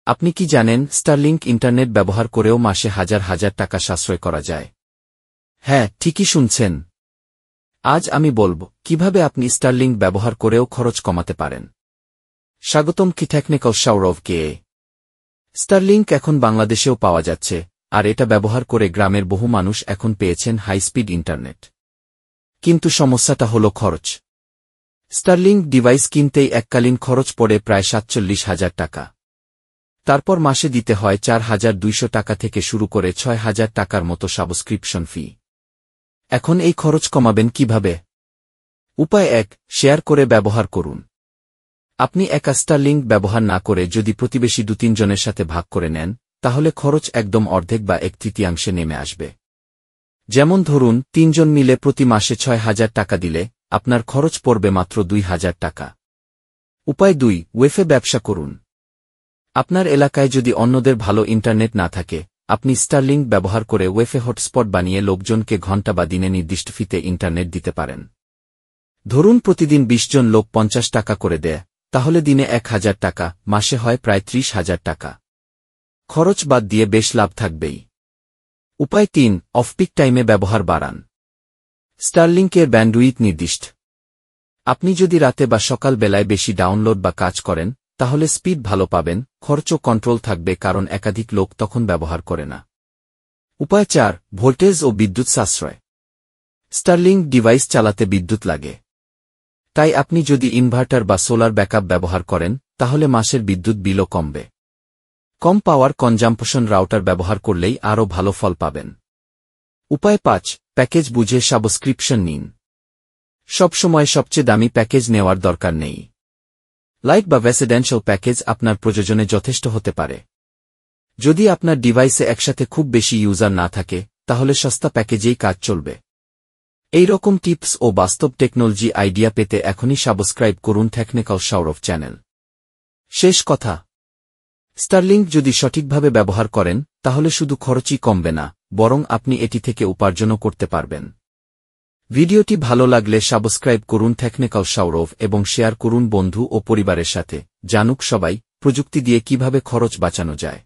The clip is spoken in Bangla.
আপনি কি জানেন স্টারলিংক ইন্টারনেট ব্যবহার করেও মাসে হাজার হাজার টাকা সাশ্রয় করা যায়? হ্যাঁ, ঠিকই শুনছেন। আজ আমি বলব কিভাবে আপনি স্টারলিংক ব্যবহার করেও খরচ কমাতে পারেন। স্বাগতম কি টেকনিক্যাল সৌরভকে। স্টারলিংক এখন বাংলাদেশেও পাওয়া যাচ্ছে, আর এটা ব্যবহার করে গ্রামের বহু মানুষ এখন পেয়েছেন হাই স্পিড ইন্টারনেট। কিন্তু সমস্যাটা হল খরচ। স্টারলিংক ডিভাইস কিনতেই এককালীন খরচ পড়ে প্রায় ৪৭,০০০ টাকা। তারপর মাসে দিতে হয় ৪,২০০ টাকা থেকে শুরু করে ৬,০০০ টাকার মতো সাবস্ক্রিপশন ফি। এখন এই খরচ কমাবেন কিভাবে? উপায় ১, শেয়ার করে ব্যবহার করুন। আপনি একা স্টারলিংক ব্যবহার না করে যদি প্রতিবেশী ২-৩ জনের সাথে ভাগ করে নেন, তাহলে খরচ একদম অর্ধেক বা ১/৩ নেমে আসবে। যেমন ধরুন ৩ জন মিলে প্রতি মাসে ৬,০০০ টাকা দিলে আপনার খরচ পড়বে মাত্র ২,০০০ টাকা। উপায় ২, ওয়েফে ব্যবসা করুন। আপনার এলাকায় যদি অন্যদের ভালো ইন্টারনেট না থাকে, আপনি স্টারলিংক ব্যবহার করে ওয়েফে হটস্পট বানিয়ে লোকজনকে ঘণ্টা বা দিনে নির্দিষ্ট ফিতে ইন্টারনেট দিতে পারেন। ধরুন প্রতিদিন ২০ জন লোক ৫০ টাকা করে দেয়, তাহলে দিনে ১,০০০ টাকা, মাসে হয় প্রায় ৩০,০০০ টাকা। খরচ বাদ দিয়ে বেশ লাভ থাকবেই। উপায় ৩, অফপিক টাইমে ব্যবহার বাড়ান। স্টারলিংকের ব্যান্ডউইথ নির্দিষ্ট। আপনি যদি রাতে বা সকাল বেলায় বেশি ডাউনলোড বা কাজ করেন, তাহলে স্পিড ভালো পাবেন, খরচও কন্ট্রোল থাকবে কারণ একাধিক লোক তখন ব্যবহার করে না। উপায় ৪, ভোল্টেজ ও বিদ্যুৎ সাশ্রয়। স্টারলিংক ডিভাইস চালাতে বিদ্যুৎ লাগে। তাই আপনি যদি ইনভার্টার বা সোলার ব্যাকআপ ব্যবহার করেন, তাহলে মাসের বিদ্যুৎ বিলও কমবে। কম পাওয়ার কনজাম্পশন রাউটার ব্যবহার করলেই আরও ভালো ফল পাবেন। উপায় ৫, প্যাকেজ বুঝে সাবস্ক্রিপশন নিন। সব সময় সবচেয়ে দামি প্যাকেজ নেওয়ার দরকার নেই। লাইট বা রেসিডেন্সিয়াল প্যাকেজ আপনার প্রয়োজনে যথেষ্ট হতে পারে। যদি আপনার ডিভাইসে একসাথে খুব বেশি ইউজার না থাকে, তাহলে সস্তা প্যাকেজেই কাজ চলবে। এই রকম টিপস ও বাস্তব টেকনোলজি আইডিয়া পেতে এখনই সাবস্ক্রাইব করুন টেকনিক্যাল সৌরভ চ্যানেল। শেষ কথা, স্টারলিংক যদি সঠিকভাবে ব্যবহার করেন, তাহলে শুধু খরচই কমবে না, বরং আপনি এটি থেকে উপার্জনও করতে পারবেন। ভিডিওটি ভালো লাগলে সাবস্ক্রাইব করুন টেকনিক্যাল সৌরভ এবং শেয়ার করুন বন্ধু ও পরিবারের সাথে, জানুক সবাই প্রযুক্তি দিয়ে কিভাবে খরচ বাঁচানো যায়।